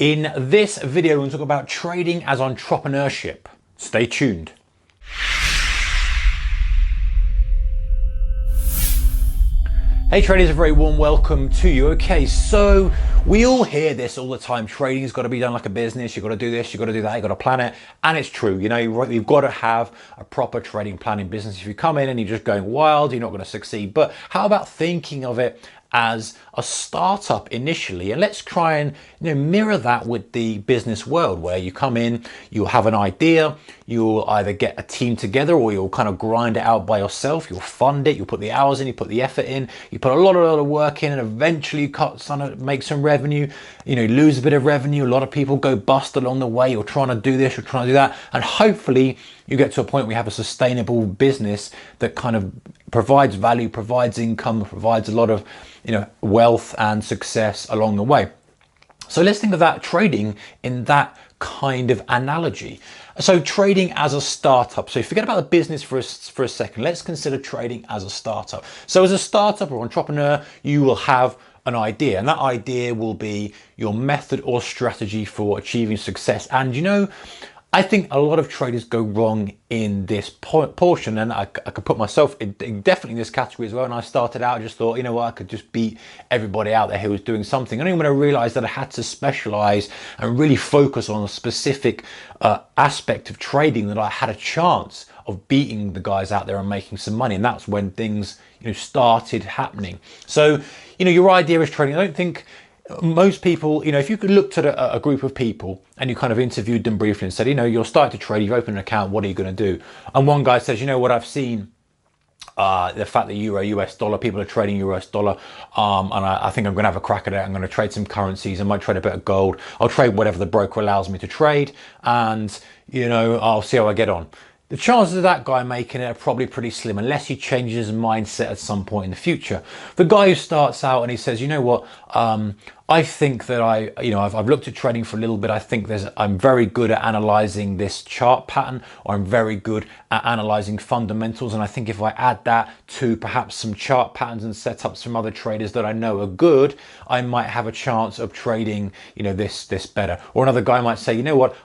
In this video, we're going to talk about trading as entrepreneurship. Stay tuned. Hey traders, a very warm welcome to you. Okay, so we all hear this all the time. Trading's got to be done like a business. You've got to do this, you've got to do that, you've got to plan it. And it's true, you know, you've got to have a proper trading plan in business. If you come in and you're just going wild, you're not going to succeed. But how about thinking of it as a startup initially? And let's try and mirror that with the business world, where you come in, you'll have an idea, you'll either get a team together or you'll kind of grind it out by yourself. You'll fund it, you'll put the hours in, you put the effort in, you put a lot of work in, and eventually you make some revenue, lose a bit of revenue. A lot of people go bust along the way. You're trying to do this, you're trying to do that, and hopefully you get to a point where you have a sustainable business that kind of provides value, provides income, provides a lot of wealth and success along the way. So let's think of that trading in that kind of analogy. So trading as a startup. So forget about the business for a second. Let's consider trading as a startup. So as a startup or entrepreneur, you will have an idea, and that idea will be your method or strategy for achieving success. And I think a lot of traders go wrong in this portion, and I could put myself definitely in this category as well. And I started out, I just thought, I could just beat everybody out there who was doing something. And then when I realized that I had to specialize and really focus on a specific aspect of trading, that I had a chance of beating the guys out there and making some money. And that's when things started happening. So your idea is trading. I don't think most people, if you could look at a group of people and you kind of interviewed them briefly and said, you're starting to trade, you've opened an account, what are you going to do? And one guy says, what I've seen, the fact that US dollar, people are trading US dollar, and I think I'm going to have a crack at it. I'm going to trade some currencies. I might trade a bit of gold. I'll trade whatever the broker allows me to trade, and I'll see how I get on. The chances of that guy making it are probably pretty slim, unless he changes his mindset at some point in the future. The guy who starts out and he says, I think that I've looked at trading for a little bit. I think I'm very good at analyzing this chart pattern, or I'm very good at analyzing fundamentals. And I think if I add that to perhaps some chart patterns and setups from other traders that I know are good, I might have a chance of trading, this better. Or another guy might say,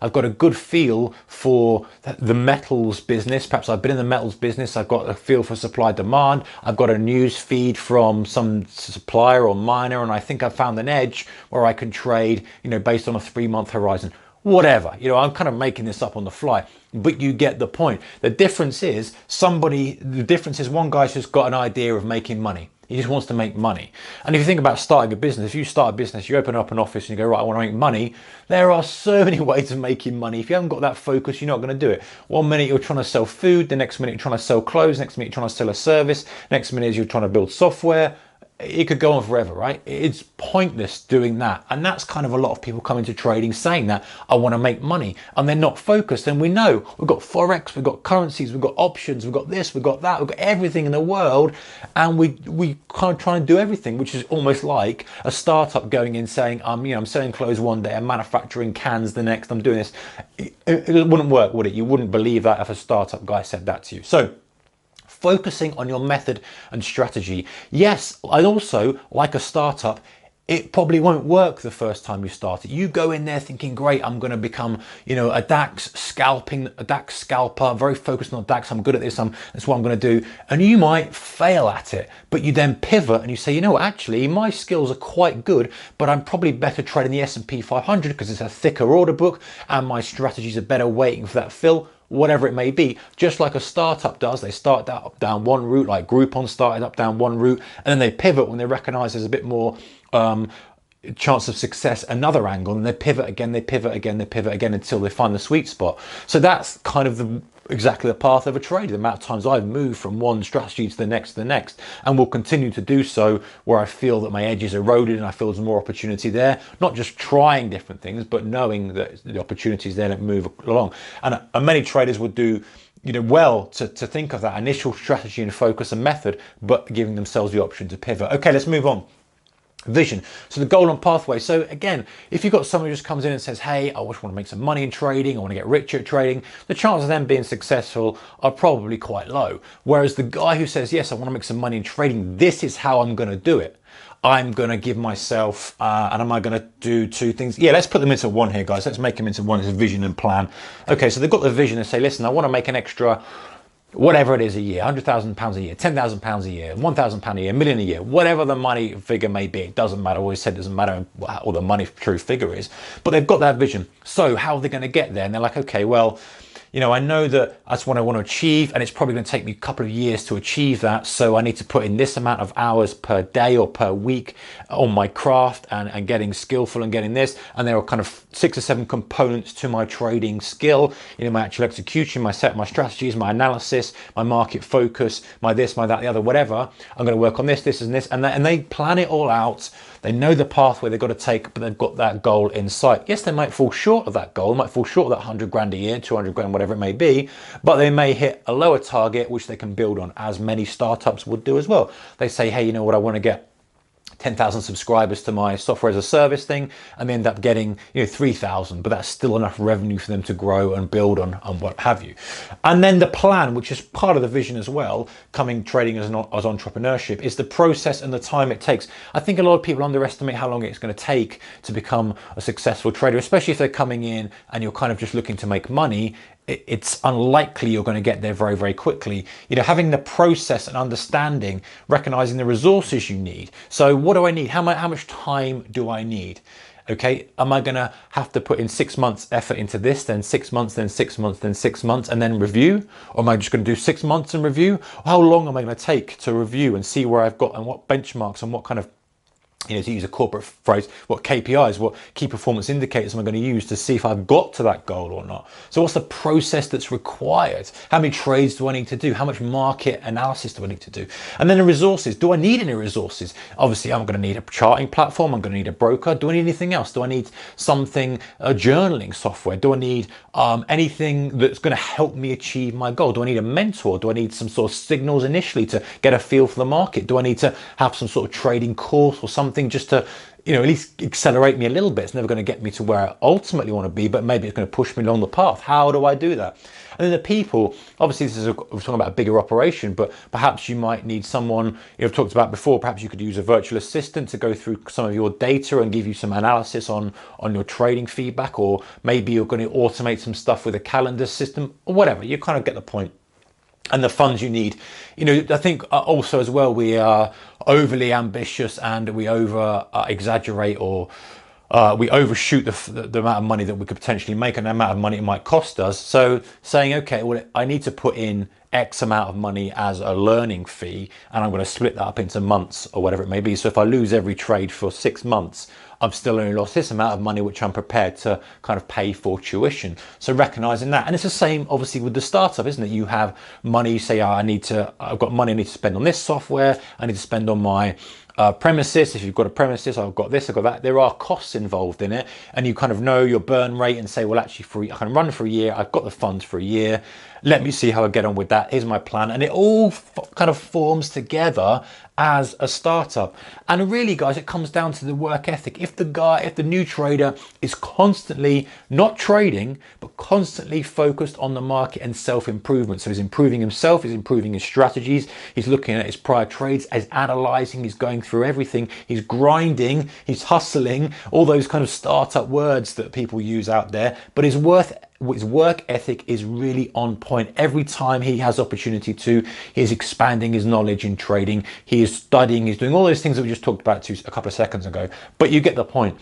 I've got a good feel for the metals business. Perhaps I've been in the metals business. I've got a feel for supply demand. I've got a news feed from some supplier or miner, and I think I've found an edge where I can trade, based on a 3-month horizon. Whatever, I'm kind of making this up on the fly, but you get the point. The difference is one guy's just got an idea of making money. He just wants to make money. And if you think about starting a business, if you start a business, you open up an office and you go, right, I want to make money. There are so many ways of making money. If you haven't got that focus, you're not going to do it. One minute you're trying to sell food, the next minute you're trying to sell clothes, next minute you're trying to sell a service, next minute you're trying to build software. It could go on forever, right? It's pointless doing that. And that's kind of a lot of people come into trading saying that I want to make money, and they're not focused. And we know we've got Forex, we've got currencies, we've got options, we've got this, we've got that, we've got everything in the world. And we kind of try and do everything, which is almost like a startup going in saying, I'm selling clothes one day, I'm manufacturing cans the next, I'm doing this. It wouldn't work, would it? You wouldn't believe that if a startup guy said that to you. So focusing on your method and strategy. Yes, and also, like a startup, it probably won't work the first time you start it. You go in there thinking, great, I'm going to become, a DAX scalper, very focused on DAX. I'm good at this. That's what I'm going to do. And you might fail at it, but you then pivot and you say, actually, my skills are quite good, but I'm probably better trading the S&P 500 because it's a thicker order book and my strategies are better waiting for that fill. Whatever it may be, just like a startup does. They start down one route, like Groupon started up down one route, and then they pivot when they recognize there's a bit more chance of success, another angle, and they pivot again, they pivot again, they pivot again until they find the sweet spot. So that's kind of exactly the path of a trader. The amount of times I've moved from one strategy to the next, and will continue to do so where I feel that my edge is eroded and I feel there's more opportunity there. Not just trying different things, but knowing that the opportunities there that move along. And many traders would do well to think of that initial strategy and focus and method, but giving themselves the option to pivot. Okay, let's move on. Vision. So the goal and pathway. So again, if you've got someone who just comes in and says, hey, I just want to make some money in trading, I want to get richer at trading, the chances of them being successful are probably quite low. Whereas the guy who says, yes, I want to make some money in trading, this is how I'm going to do it. I'm going to give myself, and am I going to do two things? Yeah, let's put them into one here, guys. Let's make them into one. It's a vision and plan. Okay, so they've got the vision and say, listen, I want to make an extra, whatever it is a year, £100,000 a year, £10,000 a year, £1,000 a year, £1 million a year, whatever the money figure may be. It doesn't matter. I always said it doesn't matter what the money true figure is, but they've got that vision. So how are they going to get there? And they're like, okay, well, you know, I know that that's what I want to achieve, and it's probably going to take me a couple of years to achieve that. So I need to put in this amount of hours per day or per week on my craft and getting skillful and getting this. And there are kind of 6 or 7 components to my trading skill, you know, my actual execution, my strategies, my analysis, my market focus, my this, my that, the other, whatever. I'm going to work on this, this and this, and they plan it all out. They know the pathway they've got to take, but they've got that goal in sight. Yes, they might fall short of that goal, might fall short of that 100 grand a year, 200 grand, whatever it may be, but they may hit a lower target, which they can build on, as many startups would do as well. They say, hey, you know what, I want to get 10,000 subscribers to my software as a service thing, and they end up getting, you know, 3,000, but that's still enough revenue for them to grow and build on what have you. And then the plan, which is part of the vision as well, trading as entrepreneurship, is the process and the time it takes. I think a lot of people underestimate how long it's going to take to become a successful trader, especially if they're coming in and you're kind of just looking to make money. It's unlikely you're going to get there very, very quickly. You know, having the process and understanding, recognizing the resources you need. So what do I need? How much time do I need? Okay, am I going to have to put in 6 months effort into this, then 6 months, then 6 months, then 6 months, and then review? Or am I just going to do 6 months and review? How long am I going to take to review and see where I've got and what benchmarks and what kind of, you know, to use a corporate phrase, what KPIs, what key performance indicators am I going to use to see if I've got to that goal or not? So what's the process that's required? How many trades do I need to do? How much market analysis do I need to do? And then the resources. Do I need any resources? Obviously, I'm going to need a charting platform. I'm going to need a broker. Do I need anything else? Do I need something, a journaling software? Do I need anything that's going to help me achieve my goal? Do I need a mentor? Do I need some sort of signals initially to get a feel for the market? Do I need to have some sort of trading course or something just to, you know, at least accelerate me a little bit? It's never going to get me to where I ultimately want to be, but maybe it's going to push me along the path. How do I do that? And then the people, obviously we're talking about a bigger operation, but perhaps you might need someone, I've talked about before, perhaps you could use a virtual assistant to go through some of your data and give you some analysis on your trading feedback, or maybe you're going to automate some stuff with a calendar system or whatever. You kind of get the point. And the funds you need. You know, I think also as well, we are overly ambitious and we over exaggerate, or we overshoot the amount of money that we could potentially make and the amount of money it might cost us. So saying, okay, well, I need to put in X amount of money as a learning fee, and I'm going to split that up into months or whatever it may be. So if I lose every trade for 6 months, I've still only lost this amount of money, which I'm prepared to kind of pay for tuition. So recognizing that. And it's the same obviously with the startup, isn't it? You have money, you say, oh, I've got money I need to spend on this software, I need to spend on my premises. If you've got a premises, I've got this, I've got that. There are costs involved in it, and you kind of know your burn rate and say, well, actually, I can run for a year. I've got the funds for a year. Let me see how I get on with that. Here's my plan. And it all kind of forms together as a startup. And really, guys, it comes down to the work ethic. If the new trader is constantly not trading, but constantly focused on the market and self-improvement. So he's improving himself, he's improving his strategies, he's looking at his prior trades, he's analyzing, he's going through everything, he's grinding, he's hustling, all those kind of startup words that people use out there. But his work ethic is really on point. Every time he has opportunity to, he's expanding his knowledge in trading, he is studying, he's doing all those things that we just talked about a couple of seconds ago. But you get the point.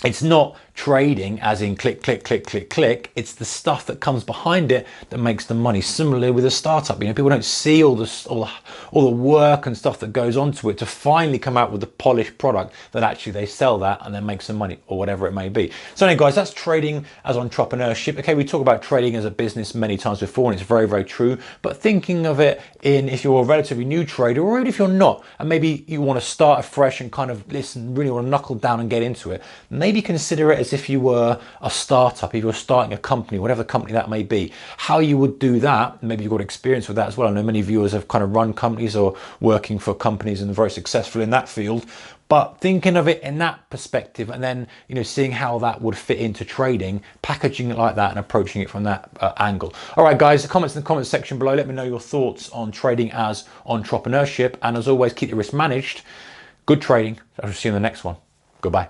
It's not trading as in click, click, click, click, click. It's the stuff that comes behind it that makes the money. Similarly with a startup, you know, people don't see all the work and stuff that goes onto it to finally come out with the polished product that actually they sell that and then make some money or whatever it may be. So anyway, guys, that's trading as entrepreneurship. Okay, we talk about trading as a business many times before, and it's very, very true. But thinking of it if you're a relatively new trader, or even if you're not, and maybe you want to start afresh and kind of really want to knuckle down and get into it, maybe consider it as if you were a startup, if you were starting a company, whatever company that may be, how you would do that. Maybe you've got experience with that as well. I know many viewers have kind of run companies or working for companies and very successful in that field. But thinking of it in that perspective, and then, you know, seeing how that would fit into trading, packaging it like that and approaching it from that angle. All right, guys, comments in the comments section below. Let me know your thoughts on trading as entrepreneurship. And as always, keep your risk managed. Good trading. I'll see you in the next one. Goodbye.